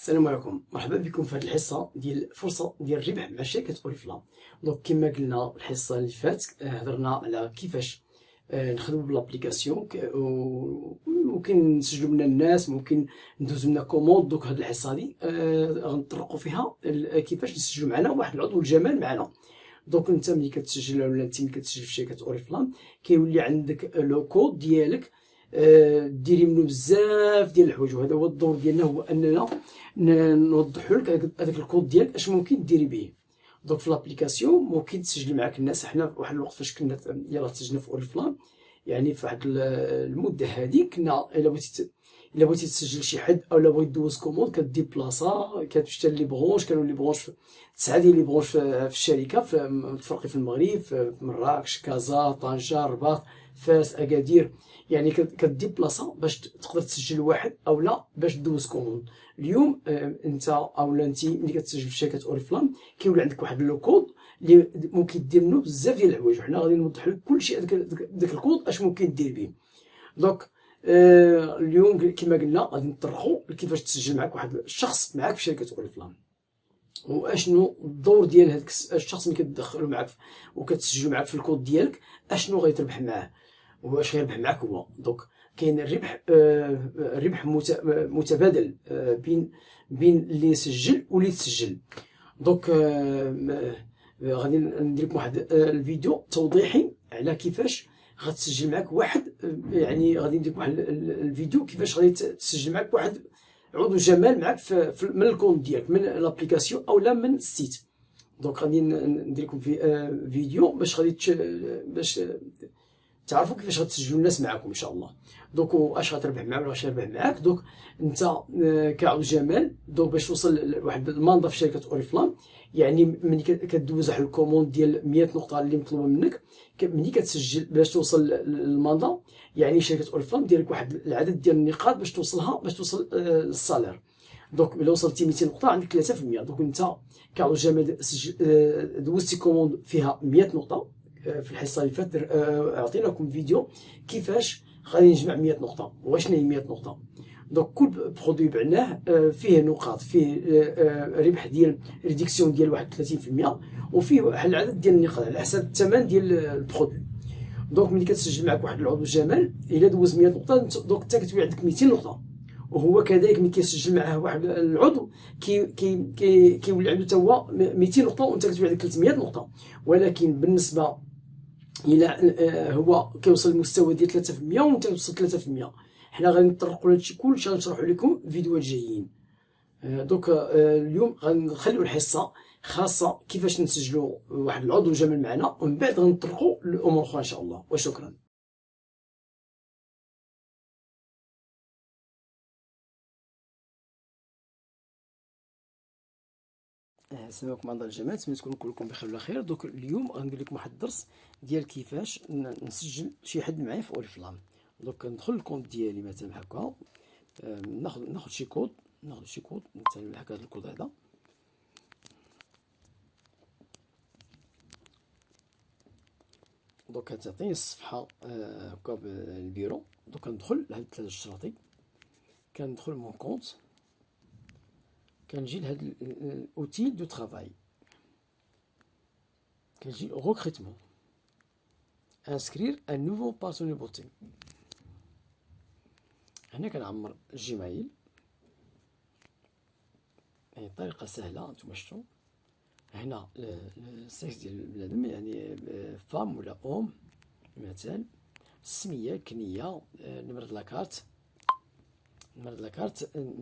السلام عليكم، مرحبا بكم في هذه الحصه ديال فرصه ديال الربح مع شركه اوريفلام. دونك كما قلنا الحصه اللي فاتت هضرنا على كيفاش نخدموا بالابليكاسيون وممكن نسجلوا منا الناس، ممكن ندوزو منا كوموند. دوك هذه الحصه هذه غنطرقوا فيها كيفاش نسجلوا معنا واحد العضو الجمال معنا. دونك انت ملي كتسجل ولا انت ملي كتسجل في شركه اوريفلام كيولي عندك لو كود ديالك ديري منه بزاف ديال الحوايج، وهذا هو الدور ديالنا، هو اننا نوضحوا لك هذاك الكود ديالك اش ممكن ديري به. دونك في لابليكاسيون ممكن تسجلي معاك الناس. حنا في واحد الوقت فاش كنا يلاه تسجلنا في اوريفلام، يعني في واحد المده هذه كنا الا بغيتي تسجل شي حد او الا بغيتي دوز كوموند كدي بلاصه، كتمشي لي برونش. كانوا لي برونش 9 ديال لي برونش في الشركه، في المغرب، في مراكش، كازا، طنجة، الرباط، فاس، اكادير. يعني كدي بلاصه باش تقدر تسجل واحد او لا باش دوز كوموند. اليوم انت او لا انت ملي كتسجل في شركه اوريفلام كيولي عندك واحد لو كود اللي ممكن دير منه بزاف ديال الحوايج، وحنا غادي نوضح لك كلشي داك الكود اش ممكن دير به. دونك اليوم كما قلنا غادي نطرقوا كيفاش تسجل معك واحد الشخص معك في شركه اوريفلام، واشنو الدور ديال هذاك الشخص ملي كتدخلو معك وكتسجلو معك في الكود ديالك، اشنو غيتربح معاه واش غيربح معك هو. دونك كاين الربح متبادل بين اللي يسجل واللي تسجل. دونك غادي ندير لكم واحد الفيديو توضيحي على كيفاش غتسجل معك واحد، يعني غادي ندير لكم واحد الفيديو كيفاش غادي تسجل معك واحد عضو جمال معك من الكونت ديالك، من لابليكاسيون او لا من السيت. دونك غادي ندير لكم في فيديو باش تعرفوا كيفاش غتسجلوا الناس معكم ان شاء الله. دونك واش غتربح معاه ولا واش غيربح معاك. دونك انت كعضو جمال، دونك باش توصل لواحد المنظر في شركه اوريفلام، يعني ملي كدوز واحد الكوموند ديال 100 نقطه اللي مطلوبه منك، ملي كتسجل باش توصل للمنظر، يعني شركه اوريفلام دير لك واحد العدد ديال النقاط باش توصل للصالير. دونك الا وصلتي 200 نقطه عندك 3%. دونك انت كعضو جمال دوزتي كوموند فيها 100 نقطه. في الحصه اللي فاتت عطيناكم فيديو كيفاش غادي نجمع 100 نقطه واشنو هي 100 نقطه. دونك كل برودوي بعناه فيه نقاط، فيه ربح ديال ريديكسيون ديال 31%، وفيه واحد العدد ديال النقاط على حسب الثمن ديال البرودوي. دونك ملي كتسجل معك واحد العضو جمال الا دوز 100 نقطه، دونك انت كتولي عندك 200 نقطه. وهو كذلك ملي كيسجل معاه واحد العضو كيولي عنده حتى هو 200 نقطه وانت كتولي عندك 300 نقطه. ولكن بالنسبه الى هو كيوصل للمستوى ديال 3% وانت توصل 3%، حنا غادي نطرقوا لهادشي كلشي، غنشرحوا لكم فيديوهات جايين. دونك اليوم غنخليو الحصه خاصه كيفاش نسجلوا واحد العضو جمال معنا، ومن بعد غنطرقوا لامور اخرى ان شاء الله. وشكرا. السلام عليكم اعضاء الجماعه، نتمنى تكونوا كلكم بخير وعلى خير. دوك اليوم غندير لكم واحد الدرس ديال كيفاش نسجل شي حد معايا في اوريفلام. دوك ندخل الكونت ديالي مثلا هكا، ناخذ شي كود، مثلا هكا الكود هذا. دوك تعطيني الصفحه هكا بالبيرو. دوك كندخل لهاد 3 شراطي، كندخل مون كونت، كنجي لهاد الاوتيل دو ترافاي، كنجي recrutement, inscrire un nouveau partenaire booting. هنا كنعمر الجيميل، يعني طريقة سهلة نتوما شفتو. هنا السكس ديال البنادم، يعني فام ولا اوم مثال، السمية، كنية، نمرة لاكارت،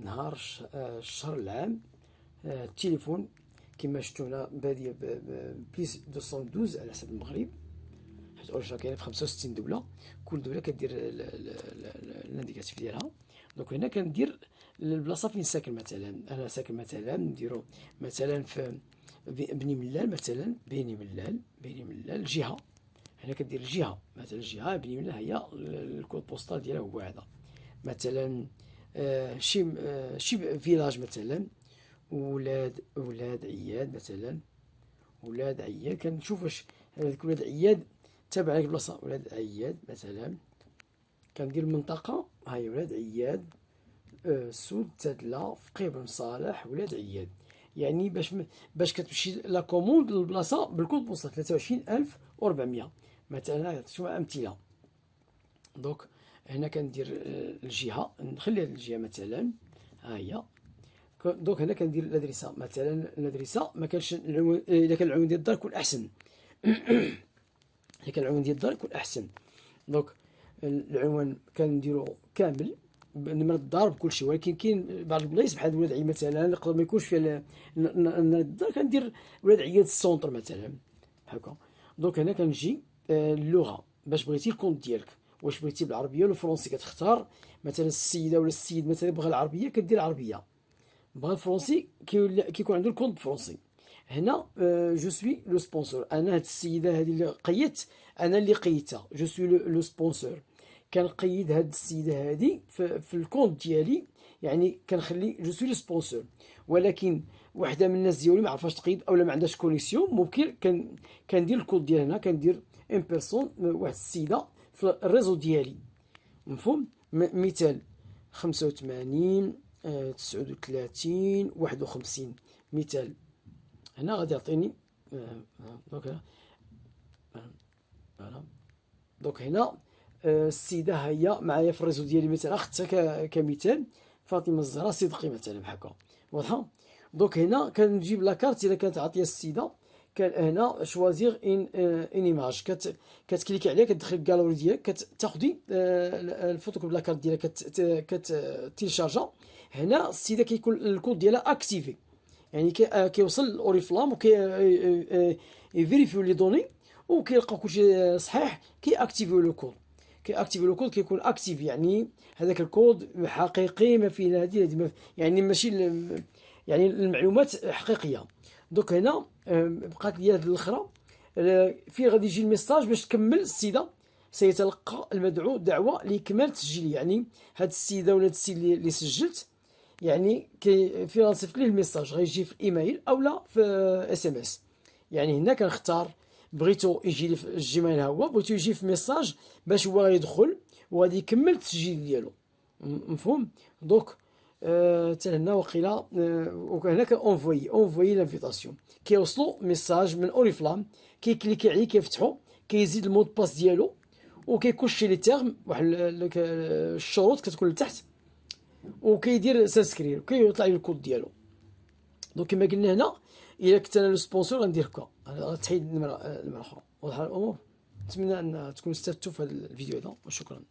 نهار، الشهر، العام، التليفون كما شفتو هنا بادية بليس 212 على حسب المغرب، حيت اوريفلام كاينه في 65 دوله، كل دوله كدير الانديكاتيف ديالها. دونك هنا كندير البلاصه فين ساكن. مثلا انا ساكن مثلا نديرو مثلا في بني ملال، مثلا بني ملال جهه. هنا كدير الجهه، مثلا الجهه بني ملال هي الكود بوستال ديالها هو هذا. مثلا شي فيلاج، مثلا ولاد عياد، مثلا ولاد عياد. كنشوف واش هذاك ولاد عياد تابع لك البلاصه. ولاد عياد مثلا كندير المنطقه، هاي ولاد عياد سود تادلة فقيه بن صالح ولاد عياد. يعني باش كتمشي لا كوموند للبلاصه بالكود بوصله 23400 مثلا. شنو امثله؟ دونك هنا كندير الجهه، نخلي هذه الجهه مثلا ها هي. دونك هنا كندير الادرسه مثلا. الادرسه ما كانش الا كان العنوان ديال الدار يكون احسن. الا كان العنوان ديال الدار يكون احسن. دونك العنوان كنديرو كامل نمرة الدار بكل شيء، ولكن كاين بعض البلايص بحال ولاد عياد مثلا يقدر ما يكونش فيها نمرة الدار، كندير ولاد عياد السونتر مثلا هكا. دونك هنا كنجي اللغه، باش بغيتي الكونت ديالك واش بغيتي بالعربيه ولا الفرنسي كتختار. مثلا السيده ولا السيد مثلا بغى العربيه كدير العربيه، بغى الفرنسي كيكون عنده الكونت فرنسي. هنا جو سوي لو سبونسور، انا هاد السيده هذه اللي قيدت انا اللي قيدتها، جو سوي لو سبونسور. كنقيد هاد السيده هذه في الكونت ديالي، يعني كنخلي جو سوي لو سبونسور. ولكن وحده من الناس ديالي ما عرفاش تقيد اولا ما عندهاش كونيكسيون، ممكن كندير الكود ديال هنا، كندير ان بيرسون واحد السيده في الريزو ديالي. مفهوم؟ مثال 85 39 51 مثال. هنا غادي يعطيني دونك هنا السيده هي معايا في الريزو ديالي مثلا، اختها كمثال فاطمه الزهراء صدقي مثلا بحال هكا. واضحه؟ دونك هنا كنجيب لاكارت الا كانت عاطيه السيده. كان هنا شوازيغ ان ايماج، كتكليكي عليها كتدخل الكالوري ديالك، كتاخدي الفوتوكوب لاكارت ديالك كتيلشارجا. هنا السيده كيكون الكود ديالها اكتيفي، يعني كيوصل الاوريفلام يفيريفيو لي دوني وكيلقاو كلشي صحيح، كياكتيفيو لو كود. كيكون اكتيف، يعني هذاك الكود حقيقي ما فيه هذه يعني ماشي يعني المعلومات حقيقيه. دوك هنا بقات لي هذه الاخرى في غادي يجي الميساج باش تكمل. السيده سيتلقى المدعو دعوه لاكمال التسجيل، يعني هاد السيده ولا هاد السيد اللي سجلت يعني في غنصيفط ليه الميساج، غيجي في الايميل او لا في اس ام اس. يعني هنا كنختار بغيتو يجي لي في الجيميل، هو بغيتو يجي في ميساج باش هو غيدخل وغادي يكمل التسجيل ديالو. مفهوم؟ دونك حتى هنا وقيلا وهنا اونفوي لانفيتاسيون، كيوصلو ميساج من اوريفلام، كيكليكي عليه كيفتحو، كيزيد المود باس ديالو وكيكوشي لي تيرم واحد الشروط كتكون لتحت، وكيدير سانسكرير وكيطلع لي الكود ديالو. دونك كما قلنا هنا الا كنت انا لو سبونسور غندير هكا، غتحيد النمره الاخرى. واضحه الامور؟ نتمنى ان تكونوا استفدتوا في هذا الفيديو هذا، وشكرا.